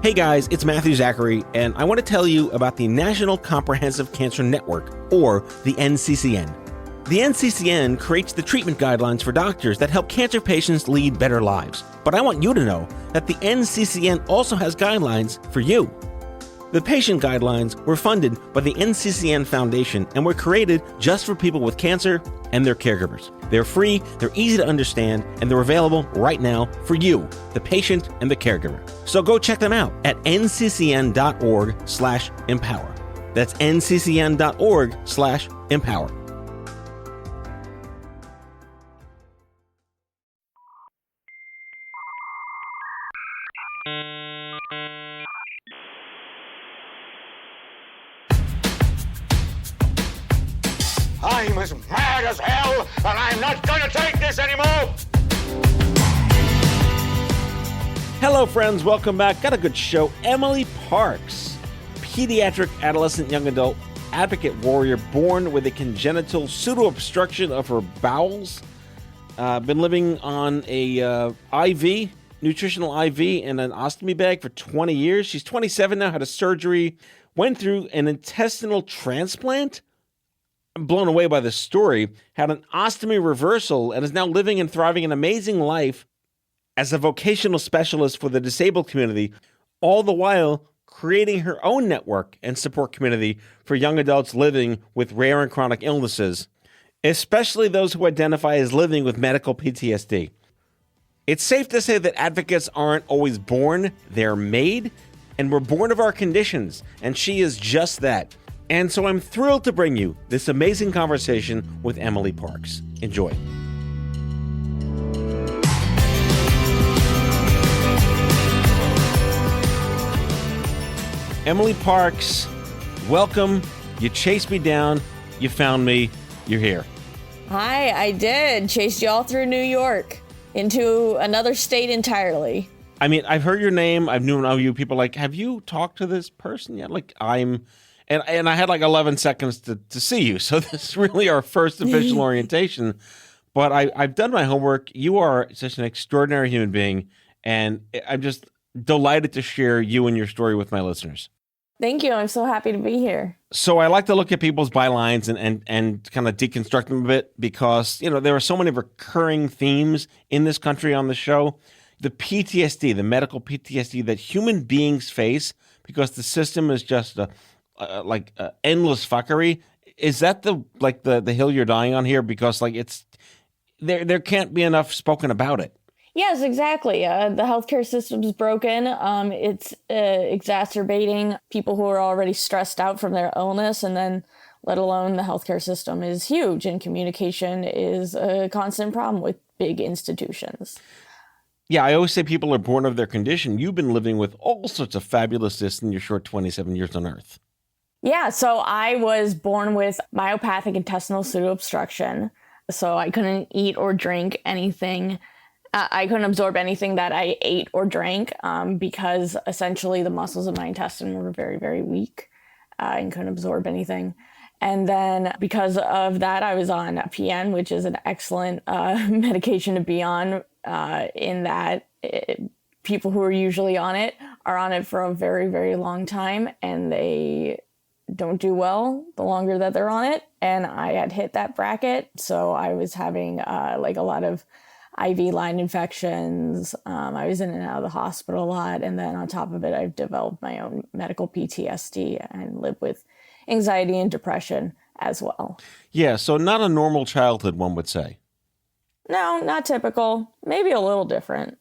Hey guys, it's Matthew Zachary, and I want to tell you about the National Comprehensive Cancer Network, or the NCCN. The NCCN creates the treatment guidelines for doctors that help cancer patients lead better lives. But I want you to know that the NCCN also has guidelines for you. The patient guidelines were funded by the NCCN Foundation and were created just for people with cancer and their caregivers. They're free, they're easy to understand, and they're available right now for you, the patient and the caregiver. So go check them out at nccn.org/empower. That's nccn.org/empower. I'm as mad as hell, and I'm not gonna take this anymore! Hello friends, welcome back. Got a good show. Emily Parks, pediatric adolescent young adult advocate warrior born with a congenital pseudo-obstruction of her bowels. Been living on a IV, nutritional IV and an ostomy bag for 20 years. She's 27 now, had a surgery, went through an intestinal transplant. I'm blown away by this story, had an ostomy reversal, and is now living and thriving an amazing life as a vocational specialist for the disabled community, all the while creating her own network and support community for young adults living with rare and chronic illnesses, especially those who identify as living with medical PTSD. It's safe to say that advocates aren't always born, they're made, and we're born of our conditions, and she is just that. And so I'm thrilled to bring you this amazing conversation with Emily Parks. Enjoy. Emily Parks, welcome. You chased me down. You found me. You're here. Hi, I did. Chased you all through New York into another state entirely. I mean, I've heard your name. I've known of you. People are like, have you talked to this person yet? And I had like 11 seconds to see you. So this is really our first official orientation. But I've done my homework. You are such an extraordinary human being. And I'm just delighted to share you and your story with my listeners. Thank you. I'm so happy to be here. So I like to look at people's bylines and kind of deconstruct them a bit because, you know, there are so many recurring themes in this country on the show. The PTSD, the medical PTSD that human beings face because the system is just endless fuckery. Is that the hill you're dying on here? Because it's there can't be enough spoken about it. Yes, exactly. The healthcare system's broken. It's exacerbating people who are already stressed out from their illness, and then let alone the healthcare system is huge, and communication is a constant problem with big institutions. Yeah, I always say people are born of their condition. You've been living with all sorts of fabulousness in your short 27 years on Earth. Yeah, so I was born with myopathic intestinal pseudo-obstruction, so I couldn't eat or drink anything. I couldn't absorb anything that I ate or drank because essentially the muscles of my intestine were very, very weak and couldn't absorb anything. And then because of that, I was on PN, which is an excellent medication to be on in that people who are usually on it are on it for a very, very long time, and they don't do well the longer that they're on it. And I had hit that bracket, so I was having a lot of IV line infections. I was in and out of the hospital a lot. And then on top of it, I've developed my own medical PTSD and live with anxiety and depression as well. Yeah, so not a normal childhood, one would say. No, not typical. Maybe a little different.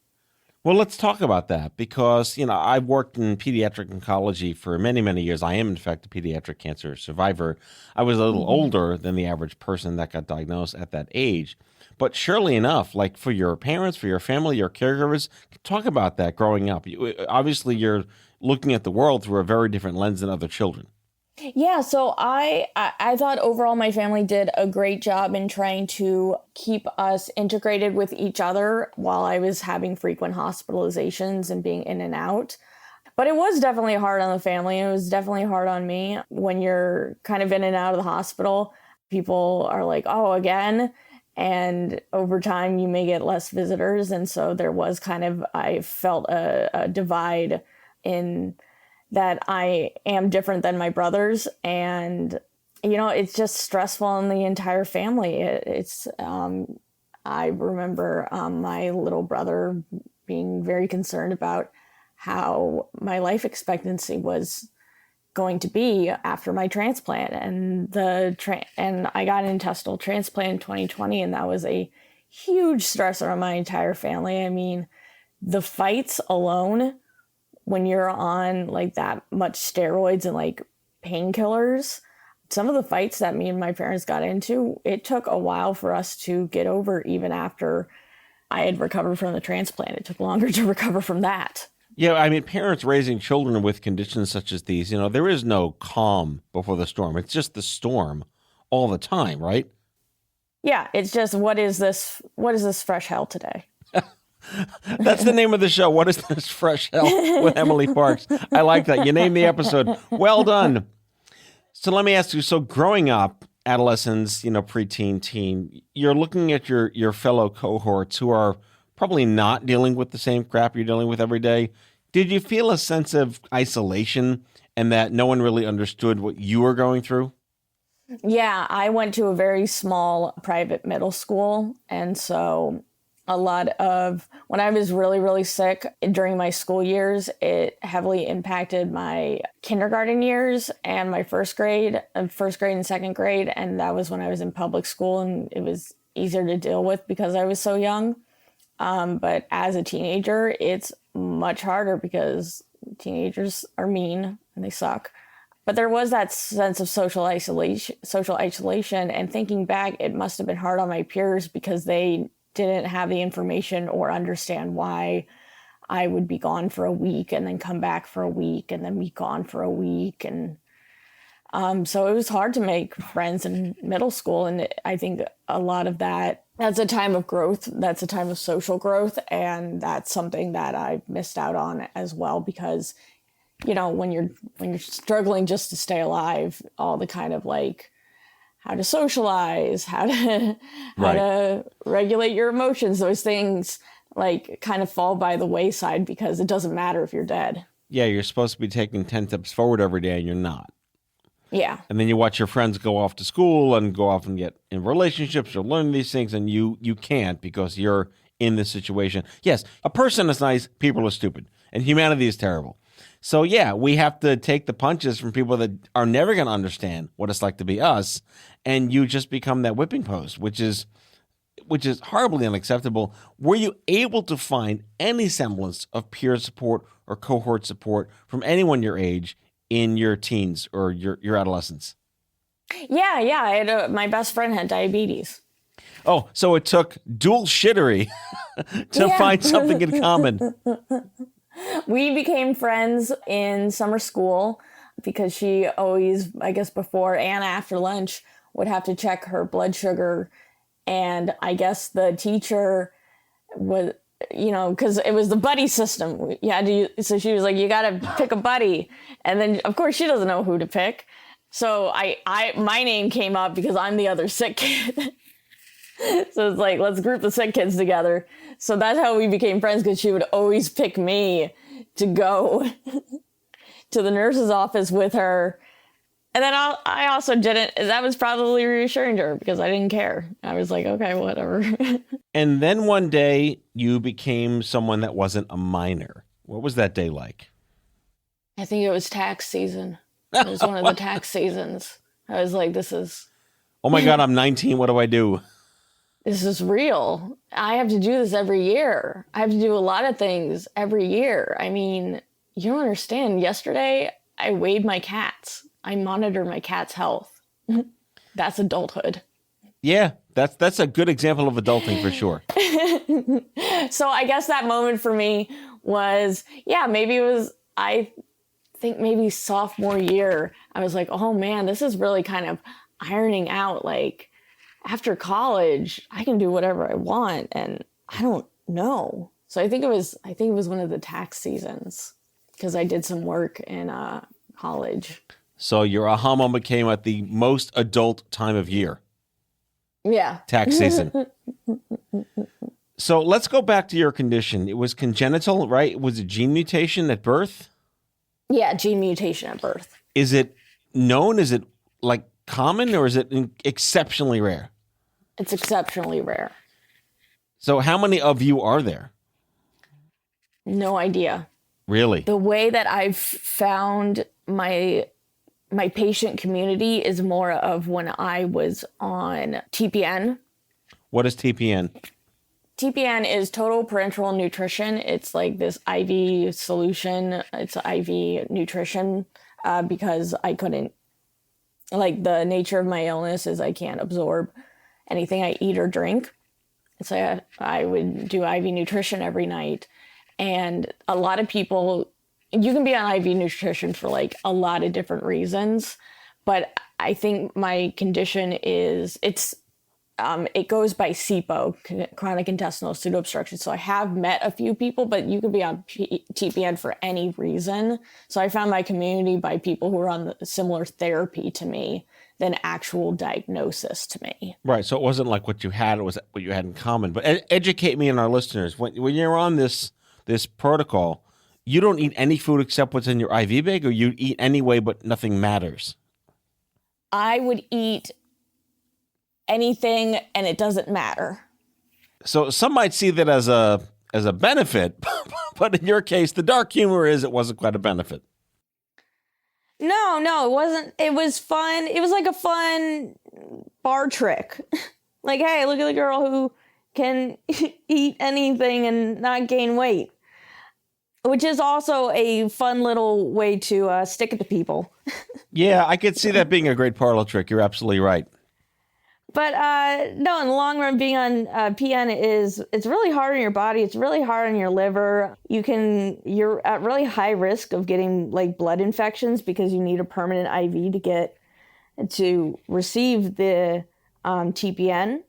Well, let's talk about that because, you know, I've worked in pediatric oncology for many, many years. I am, in fact, a pediatric cancer survivor. I was a little older than the average person that got diagnosed at that age. But surely enough, like for your parents, for your family, your caregivers, talk about that growing up. Obviously, you're looking at the world through a very different lens than other children. Yeah, so I thought overall my family did a great job in trying to keep us integrated with each other while I was having frequent hospitalizations and being in and out. But it was definitely hard on the family. It was definitely hard on me. When you're kind of in and out of the hospital, people are like, oh, again. And over time, you may get less visitors. And so there was I felt a divide in that I am different than my brothers. And, it's just stressful on the entire family. I remember my little brother being very concerned about how my life expectancy was going to be after my transplant. And and I got an intestinal transplant in 2020, and that was a huge stressor on my entire family. I mean, the fights alone, when you're on like that much steroids and like painkillers, some of the fights that me and my parents got into, it took a while for us to get over, even after I had recovered from the transplant. It took longer to recover from that. Yeah, I mean, parents raising children with conditions such as these, there is no calm before the storm. It's just the storm all the time, right? Yeah, it's just, what is this fresh hell today? That's the name of the show. What is this fresh hell with Emily Parks? I like that. You named the episode. Well done. So let me ask you, so growing up, adolescents, preteen, teen, you're looking at your fellow cohorts who are probably not dealing with the same crap you're dealing with every day. Did you feel a sense of isolation and that no one really understood what you were going through? Yeah, I went to a very small private middle school. And so a lot of when I was really, really sick during my school years, it heavily impacted my kindergarten years and my first grade and second grade. And that was when I was in public school, and it was easier to deal with because I was so young. But as a teenager, it's much harder because teenagers are mean and they suck. But there was that sense of social isolation. And thinking back, it must have been hard on my peers because they didn't have the information or understand why I would be gone for a week and then come back for a week and then be gone for a week. And so it was hard to make friends in middle school. And I think a lot of that's a time of growth. That's a time of social growth. And that's something that I missed out on as well, because, when you're struggling just to stay alive, all the kind of like how to socialize, how to regulate your emotions, those things like kind of fall by the wayside because it doesn't matter if you're dead. Yeah, you're supposed to be taking 10 steps forward every day and you're not. Yeah. And then you watch your friends go off to school and go off and get in relationships or learn these things, and you can't because you're in this situation. Yes, a person is nice, people are stupid, and humanity is terrible. So yeah, we have to take the punches from people that are never going to understand what it's like to be us, and you just become that whipping post, which is horribly unacceptable. Were you able to find any semblance of peer support or cohort support from anyone your age in your teens or your adolescence? Yeah. My best friend had diabetes. Oh, so it took dual shittery to find something in common. We became friends in summer school because she always, I guess before and after lunch, would have to check her blood sugar. And I guess the teacher was, because it was the buddy system. So she was like, you got to pick a buddy. And then, of course, she doesn't know who to pick. So my name came up because I'm the other sick kid. So it's like, let's group the sick kids together. So that's how we became friends, because she would always pick me to go to the nurse's office with her. And then I also didn't. That was probably reassuring to her because I didn't care. I was like, okay, whatever. And then one day you became someone that wasn't a minor. What was that day like? I think it was tax season. It was one of the tax seasons. I was like, oh my God, I'm 19. What do I do? This is real. I have to do this every year. I have to do a lot of things every year. I mean, you don't understand. Yesterday, I weighed my cats. I monitor my cat's health. That's adulthood. Yeah, that's a good example of adulting for sure. So I guess that moment for me was, maybe it was, I think maybe sophomore year. I was like, oh man, this is really kind of ironing out. Like after college, I can do whatever I want, and I don't know. So I think it was one of the tax seasons because I did some work in college. So your aha moment came at the most adult time of year. Yeah. Tax season. So let's go back to your condition. It was congenital, right? It was a gene mutation at birth? Yeah, gene mutation at birth. Is it known? Is it like common, or is it exceptionally rare? It's exceptionally rare. So how many of you are there? No idea. Really? The way that I've found my patient community is more of when I was on TPN. What is TPN? TPN is total parenteral nutrition. It's like this IV solution. It's IV nutrition because I couldn't, like the nature of my illness is I can't absorb anything I eat or drink. So I would do IV nutrition every night. And a lot of people, you can be on IV nutrition for like a lot of different reasons. But I think my condition is, it goes by SIPO, chronic intestinal pseudoobstruction. So I have met a few people, but you can be on TPN for any reason. So I found my community by people who are on the similar therapy to me than actual diagnosis to me. Right. So it wasn't like what you had, it was what you had in common. But educate me and our listeners. When you're on this protocol, you don't eat any food except what's in your IV bag, or you eat anyway, but nothing matters? I would eat anything and it doesn't matter. So some might see that as a benefit, but in your case, the dark humor is it wasn't quite a benefit. No, it wasn't. It was fun. It was like a fun bar trick. Like, hey, look at the girl who can eat anything and not gain weight. Which is also a fun little way to stick it to people. Yeah, I could see that being a great parlor trick. You're absolutely right. But no, in the long run, being on PN it's really hard on your body. It's really hard on your liver. You're at really high risk of getting like blood infections because you need a permanent IV to receive the TPN.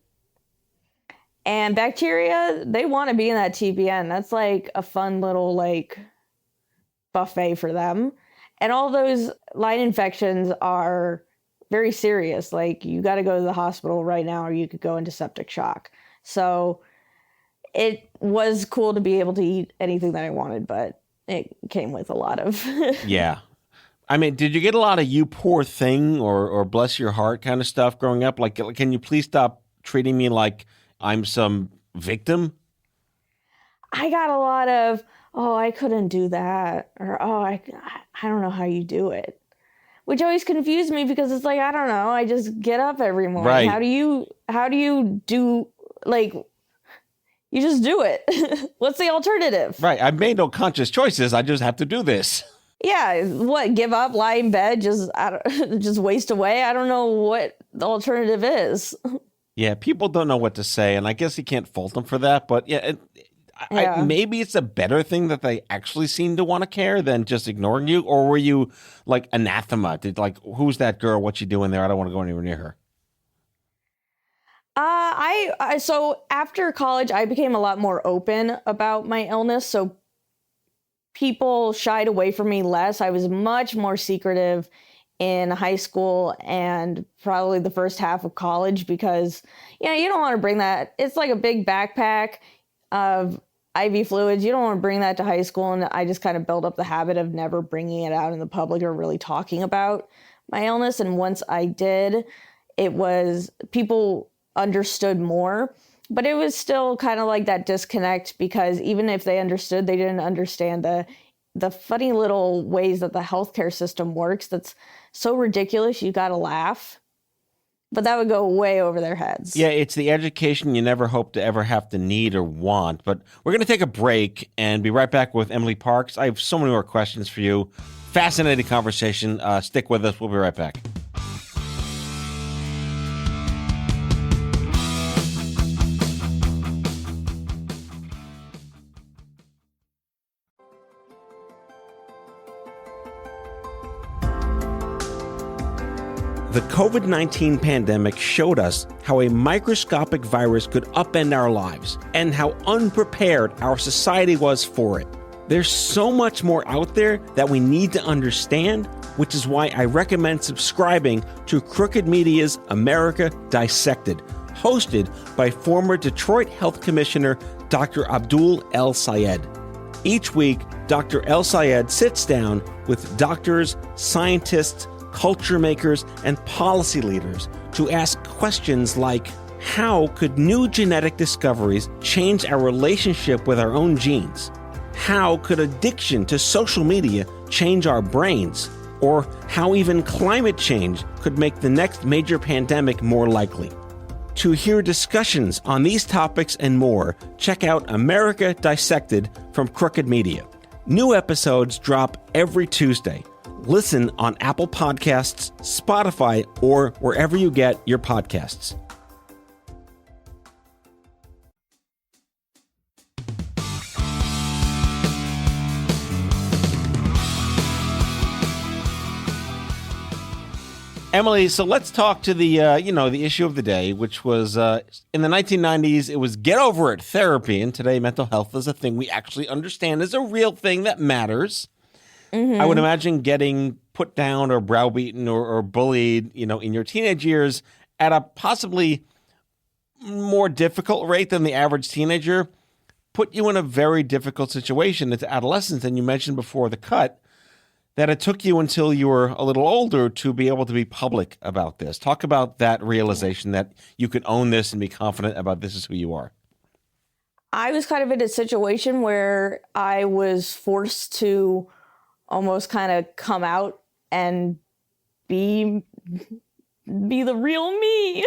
And bacteria, they want to be in that TPN. That's like a fun little like buffet for them. And all those line infections are very serious. Like you got to go to the hospital right now or you could go into septic shock. So it was cool to be able to eat anything that I wanted, but it came with a lot of... Yeah. I mean, did you get a lot of you poor thing or bless your heart kind of stuff growing up? Like, can you please stop treating me like I'm some victim? I got a lot of, oh, I couldn't do that. Or, oh, I don't know how you do it. Which always confused me because it's like, I don't know. I just get up every morning. Right. How do you do, like, you just do it. What's the alternative? Right. I've made no conscious choices. I just have to do this. Yeah. What, give up, lie in bed, just waste away? I don't know what the alternative is. Yeah, people don't know what to say, and I guess you can't fault them for that. But yeah, maybe it's a better thing that they actually seem to want to care than just ignoring you. Or were you like anathema? Like, who's that girl? What's she doing there? I don't want to go anywhere near her. So after college, I became a lot more open about my illness. So people shied away from me less. I was much more secretive in high school and probably the first half of college because, you know, you don't want to bring that. It's like a big backpack of IV fluids. You don't want to bring that to high school. And I just kind of built up the habit of never bringing it out in the public or really talking about my illness. And once I did, it was people understood more, but it was still kind of like that disconnect because even if they understood, they didn't understand the funny little ways that the healthcare system works. That's so ridiculous. You got to laugh, but that would go way over their heads. Yeah, it's the education you never hope to ever have to need or want. But we're going to take a break and be right back with Emily Parks. I have so many more questions for you. Fascinating conversation. Stick with us. We'll be right back. The COVID-19 pandemic showed us how a microscopic virus could upend our lives and how unprepared our society was for it. There's so much more out there that we need to understand, which is why I recommend subscribing to Crooked Media's America Dissected, hosted by former Detroit Health Commissioner Dr. Abdul El Sayed. Each week, Dr. El Sayed sits down with doctors, scientists, culture makers, and policy leaders to ask questions like, how could new genetic discoveries change our relationship with our own genes? How could addiction to social media change our brains? Or how even climate change could make the next major pandemic more likely? To hear discussions on these topics and more, check out America Dissected from Crooked Media. New episodes drop every Tuesday. Listen on Apple Podcasts, Spotify, or wherever you get your podcasts. Emily, so let's talk to the issue of the day, which was in the 1990s, it was get over it therapy. And today, mental health is a thing we actually understand is a real thing that matters. Mm-hmm. I would imagine getting put down or browbeaten or bullied, in your teenage years at a possibly more difficult rate than the average teenager put you in a very difficult situation. It's adolescence. And you mentioned before the cut that it took you until you were a little older to be able to be public about this. Talk about that realization that you could own this and be confident about this is who you are. I was kind of in a situation where I was forced to almost kind of come out and be the real me.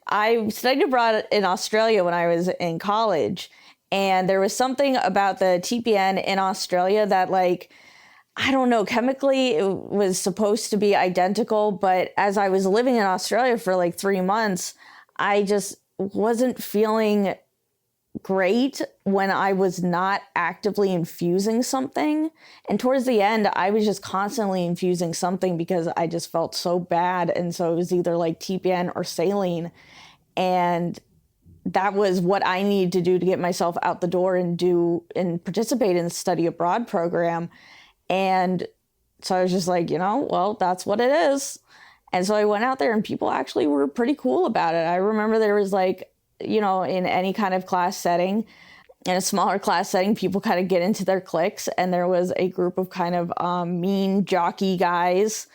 I studied abroad in Australia when I was in college, and there was something about the TPN in Australia that, I don't know, chemically it was supposed to be identical, but as I was living in Australia for 3 months, I just wasn't feeling great when I was not actively infusing something. And towards the end, I was just constantly infusing something because I just felt so bad. And so it was either TPN or saline. And that was what I needed to do to get myself out the door and participate in the study abroad program. And so I was just well, that's what it is. And so I went out there and people actually were pretty cool about it. I remember there was in any kind of class setting, in a smaller class setting, people kind of get into their cliques. And there was a group of kind of mean jockey guys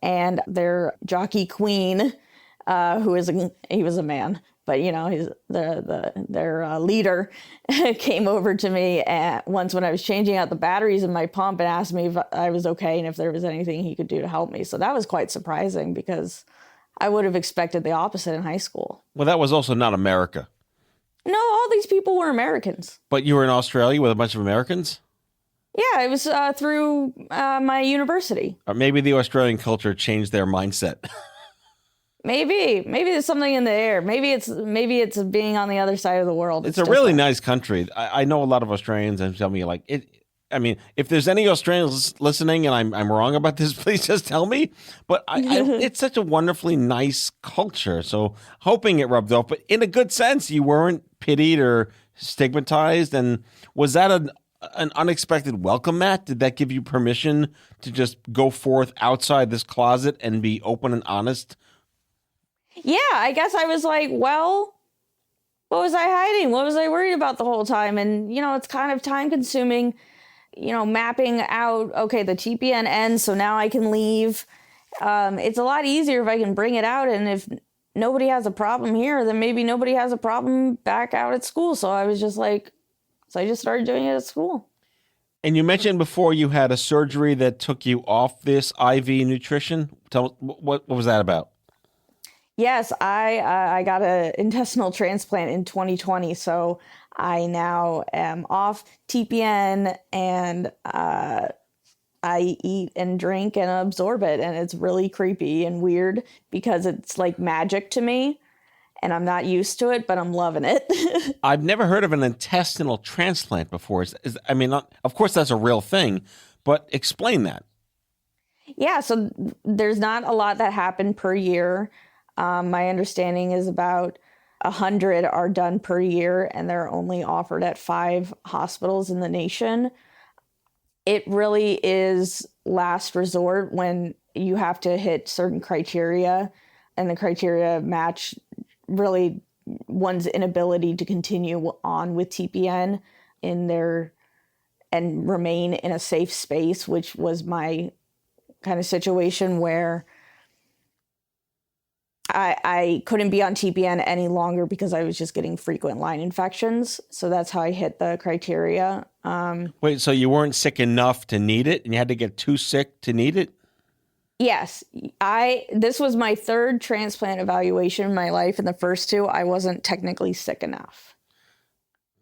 and their jockey queen, he was a man. But, their leader came over to me once when I was changing out the batteries in my pump and asked me if I was okay and if there was anything he could do to help me. So that was quite surprising because I would have expected the opposite in high school. Well, that was also not America. No, all these people were Americans. But you were in Australia with a bunch of Americans? Yeah, it was through my university. Or maybe the Australian culture changed their mindset. Maybe there's something in the air. Maybe it's being on the other side of the world. It's a really nice country. I know a lot of Australians and tell me if there's any Australians listening and I'm wrong about this, please just tell me. But it's such a wonderfully nice culture. So hoping it rubbed off, but in a good sense, you weren't pitied or stigmatized. And was that an unexpected welcome, Matt? Did that give you permission to just go forth outside this closet and be open and honest? Yeah, I guess I was well, what was I hiding? What was I worried about the whole time? And, it's kind of time consuming, mapping out, okay, the TPN ends, so now I can leave. It's a lot easier if I can bring it out. And if nobody has a problem here, then maybe nobody has a problem back out at school. So I was just so I just started doing it at school. And you mentioned before you had a surgery that took you off this IV nutrition. What was that about? Yes, I got an intestinal transplant in 2020, so I now am off TPN and I eat and drink and absorb it, and it's really creepy and weird because it's like magic to me, and I'm not used to it, but I'm loving it. I've never heard of an intestinal transplant before. Of course that's a real thing, but explain that. Yeah, so there's not a lot that happen per year. My understanding is about 100 are done per year, and they're only offered at 5 hospitals in the nation. It really is last resort when you have to hit certain criteria, and the criteria match really one's inability to continue on with TPN in their and remain in a safe space, which was my kind of situation where I couldn't be on TPN any longer because I was just getting frequent line infections. So that's how I hit the criteria. Wait, so you weren't sick enough to need it and you had to get too sick to need it? Yes. This was my third transplant evaluation in my life. And the first two, I wasn't technically sick enough.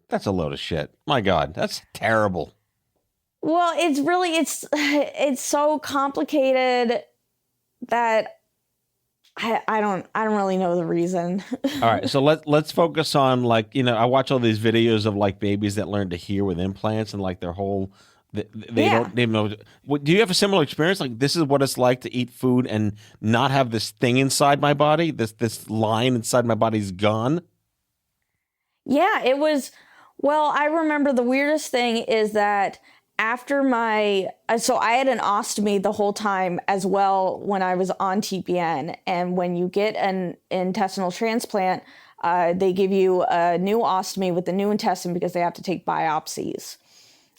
That's a load of shit. My God, that's terrible. Well, it's so complicated that I don't really know the reason. All right, so let's focus on, like, I watch all these videos of like babies that learn to hear with implants and like their whole they don't know. Do you have a similar experience? Like, this is what it's like to eat food and not have this thing inside my body. This line inside my body's gone. Yeah, it was. Well, I remember the weirdest thing is that after so I had an ostomy the whole time as well when I was on TPN. And when you get an intestinal transplant, they give you a new ostomy with the new intestine because they have to take biopsies.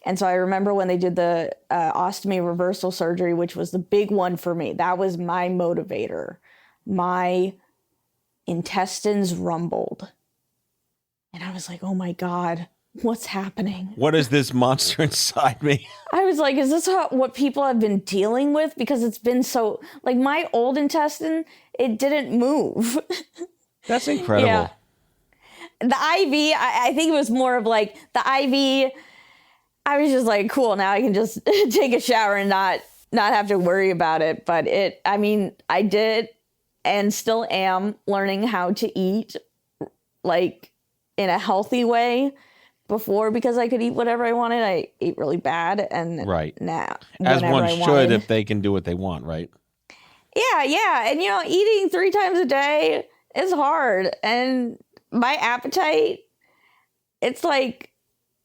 And so I remember when they did the ostomy reversal surgery, which was the big one for me. That was my motivator. My intestines rumbled. And I was like, oh my God, what's happening? What is this monster inside me? I was like, is this what people have been dealing with? Because it's been so, like, my old intestine, it didn't move. That's incredible. Yeah. The IV, I think it was more of like the IV. I was just like, cool, now I can just take a shower and not have to worry about it. But I did and still am learning how to eat, like, in a healthy way. Before, because I could eat whatever I wanted, I ate really bad. And right now, as one should, if they can do what they want, right? Yeah. And, eating 3 times a day is hard. And my appetite, it's like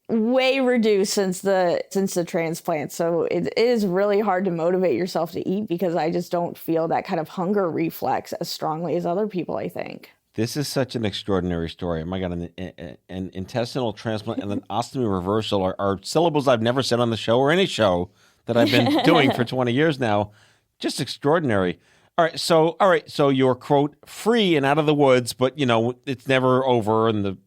way reduced since the transplant. So it is really hard to motivate yourself to eat because I just don't feel that kind of hunger reflex as strongly as other people, I think. This is such an extraordinary story. Oh my God, an intestinal transplant and an ostomy reversal are syllables I've never said on the show or any show that I've been doing for 20 years now. Just extraordinary. All right, so you're, quote, free and out of the woods, but, it's never over. And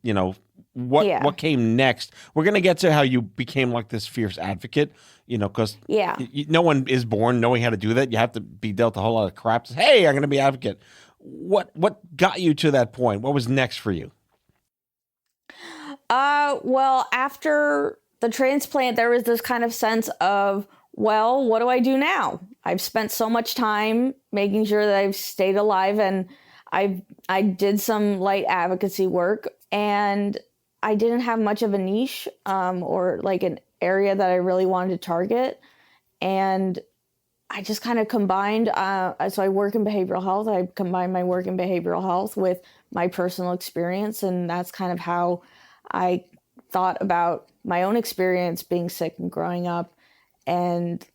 what came next? We're going to get to how you became like this fierce advocate, because no one is born knowing how to do that. You have to be dealt a whole lot of crap. Hey, I'm going to be advocate. What got you to that point? What was next for you? Well, after the transplant, there was this kind of sense of, well, what do I do now? I've spent so much time making sure that I've stayed alive, and I did some light advocacy work, and I didn't have much of a niche or like an area that I really wanted to target. And I just kind of combined, so I work in behavioral health. I combined my work in behavioral health with my personal experience. And that's kind of how I thought about my own experience being sick and growing up. And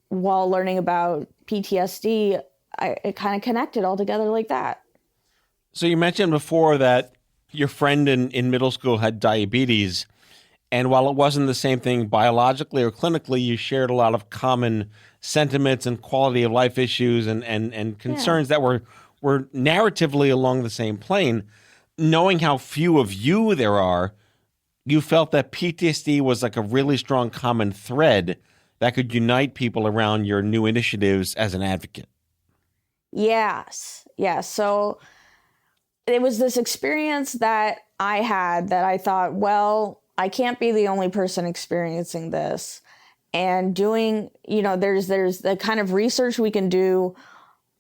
while learning about PTSD, it kind of connected all together like that. So you mentioned before that your friend in middle school had diabetes. And while it wasn't the same thing biologically or clinically, you shared a lot of common sentiments and quality of life issues and concerns that were narratively along the same plane. Knowing how few of you there are, you felt that PTSD was like a really strong common thread that could unite people around your new initiatives as an advocate. Yes. So it was this experience that I had that I thought, well, I can't be the only person experiencing this. And doing, there's the kind of research we can do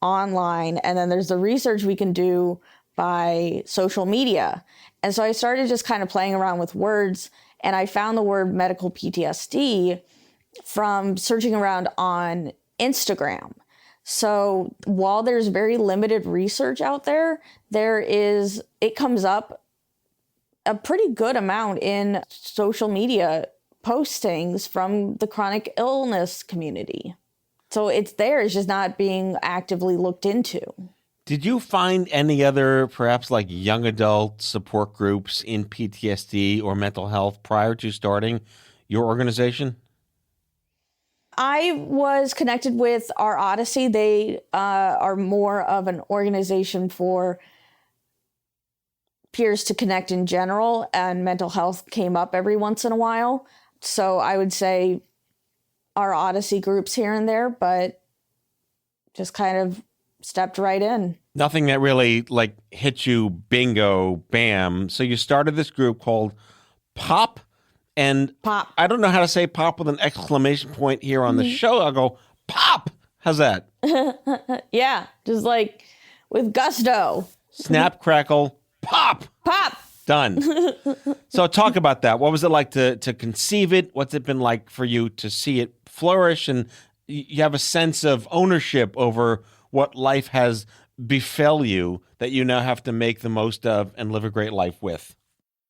online, and then there's the research we can do by social media. And so I started just kind of playing around with words, and I found the word medical PTSD from searching around on Instagram. So while there's very limited research out there, it comes up a pretty good amount in social media postings from the chronic illness community. So it's just not being actively looked into. Did you find any other, perhaps like young adult support groups in PTSD or mental health prior to starting your organization? I was connected with our Odyssey. They are more of an organization for peers to connect in general, and mental health came up every once in a while. So I would say our Odyssey groups here and there, but just kind of stepped right in. Nothing that really like hit you, bingo, bam. So you started this group called Pop, and Pop. I don't know how to say pop with an exclamation point here on the show. I'll go pop. How's that? Yeah, just like with gusto. Snap, crackle, pop. Pop. Done. So talk about that. What was it like to conceive it? What's it been like for you to see it flourish? And you have a sense of ownership over what life has befell you that you now have to make the most of and live a great life with.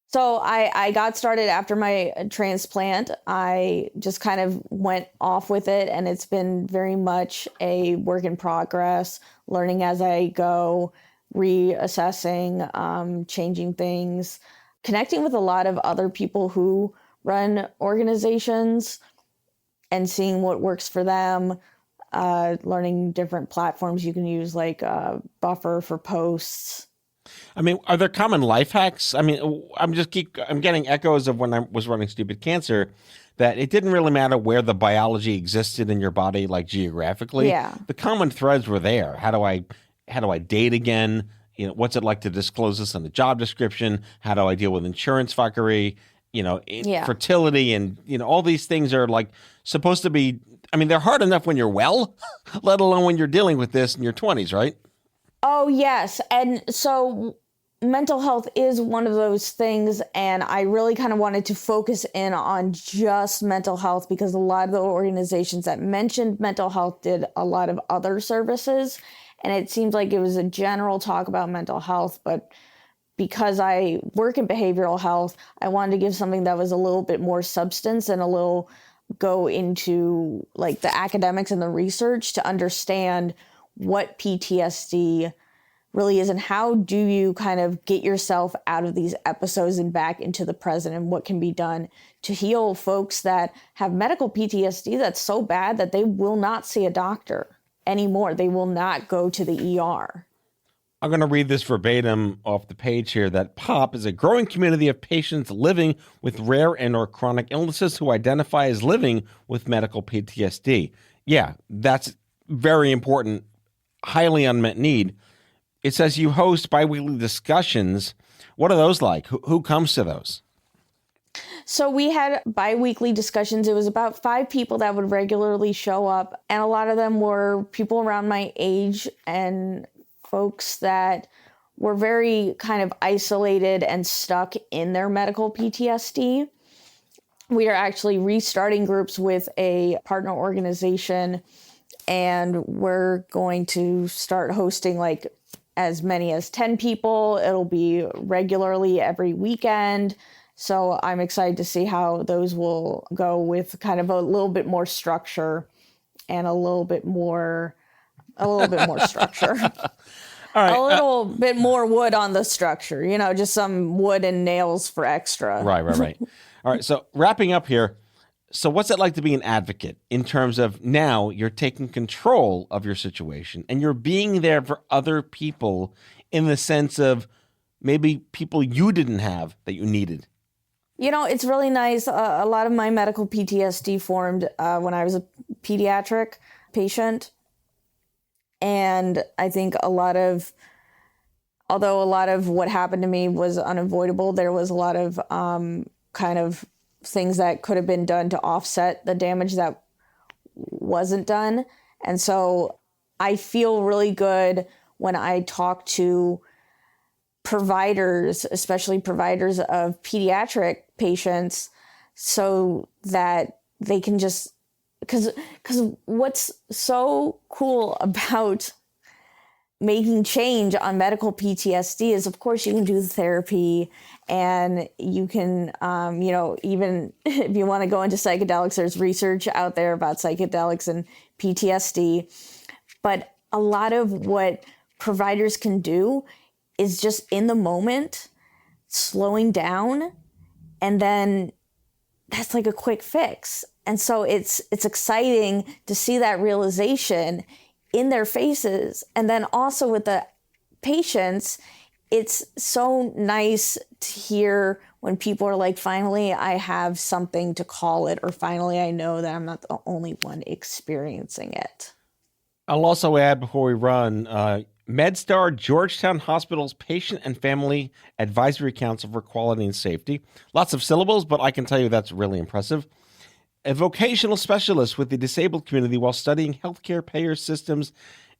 So I got started after my transplant. I just kind of went off with it, and it's been very much a work in progress, learning as I go, reassessing, changing things, connecting with a lot of other people who run organizations and seeing what works for them, learning different platforms you can use, like Buffer for posts. I mean, are there common life hacks? I mean, I'm getting echoes of when I was running Stupid Cancer, that it didn't really matter where the biology existed in your body, like geographically. Yeah. The common threads were there. How do I date again? You know, what's it like to disclose this in the job description? How do I deal with insurance fuckery? You know, fertility, and all these things are like supposed to be. I mean, they're hard enough when you're well, let alone when you're dealing with this in your 20s, right? Oh, yes. And so mental health is one of those things. And I really kind of wanted to focus in on just mental health, because a lot of the organizations that mentioned mental health did a lot of other services. And it seemed like it was a general talk about mental health. But because I work in behavioral health, I wanted to give something that was a little bit more substance and a little go into like the academics and the research to understand what PTSD really is and how do you kind of get yourself out of these episodes and back into the present, and what can be done to heal folks that have medical PTSD that's so bad that they will not see a doctor anymore. They will not go to the ER. I'm going to read this verbatim off the page here, that POP is a growing community of patients living with rare and or chronic illnesses who identify as living with medical PTSD. Yeah, that's very important, highly unmet need. It says you host biweekly discussions. What are those like? Who comes to those? So we had biweekly discussions. It was about 5 people that would regularly show up, and a lot of them were people around my age and folks that were very kind of isolated and stuck in their medical PTSD. We are actually restarting groups with a partner organization, and we're going to start hosting like as many as 10 people. It'll be regularly every weekend. So I'm excited to see how those will go, with kind of a little bit more structure and a little bit more structure. All right, a little bit more wood on the structure, just some wood and nails for extra. Right. All right. So wrapping up here. So what's it like to be an advocate in terms of now you're taking control of your situation and you're being there for other people in the sense of maybe people you didn't have that you needed? It's really nice. A lot of my medical PTSD formed when I was a pediatric patient. And I think although a lot of what happened to me was unavoidable, there was a lot of kind of things that could have been done to offset the damage that wasn't done. And so I feel really good when I talk to providers, especially providers of pediatric patients, so that they can just, because what's so cool about making change on medical PTSD is, of course, you can do the therapy, and you can, even if you want to go into psychedelics, there's research out there about psychedelics and PTSD. But a lot of what providers can do is just in the moment, slowing down, and then that's like a quick fix. And so it's exciting to see that realization in their faces. And then also with the patients, it's so nice to hear when people are like, finally, I have something to call it, or finally, I know that I'm not the only one experiencing it. I'll also add before we run, MedStar Georgetown Hospital's Patient and Family Advisory Council for Quality and Safety. Lots of syllables, but I can tell you that's really impressive. A vocational specialist with the disabled community while studying healthcare payer systems.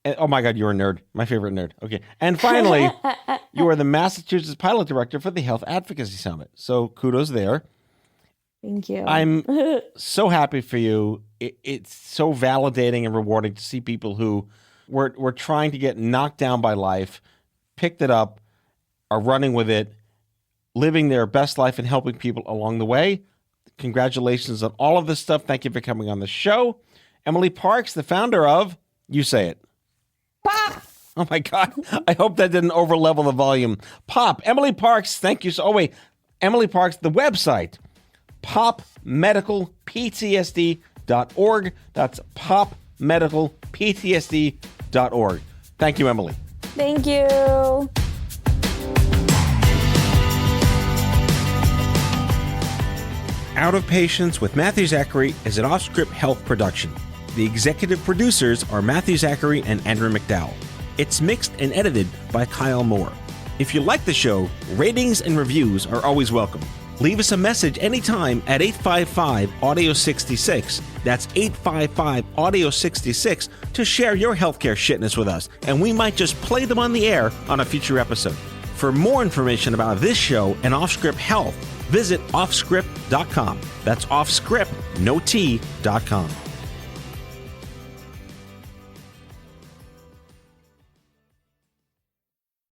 And, oh my God, you're a nerd. My favorite nerd. Okay. And finally, you are the Massachusetts Pilot Director for the Health Advocacy Summit. So kudos there. Thank you. I'm so happy for you. It's so validating and rewarding to see people who were trying to get knocked down by life, picked it up, are running with it, living their best life and helping people along the way. Congratulations on all of this stuff. Thank you for coming on the show. Emily Parks, the founder of, you say it. Pop! Oh my God. I hope that didn't overlevel the volume. Pop. Emily Parks, thank you. Oh wait, Emily Parks, the website, popmedicalptsd.org. That's popmedicalptsd.org. Thank you, Emily. Thank you. Out of Patients with Matthew Zachary is an OffScrip Health production. The executive producers are Matthew Zachary and Andrew McDowell. It's mixed and edited by Kyle Moore. If you like the show, ratings and reviews are always welcome. Leave us a message anytime at 855-AUDIO-66. That's 855-AUDIO-66 to share your healthcare shitness with us, and we might just play them on the air on a future episode. For more information about this show and OffScrip Health, visit offscrip.com. That's offscrip, no T.com.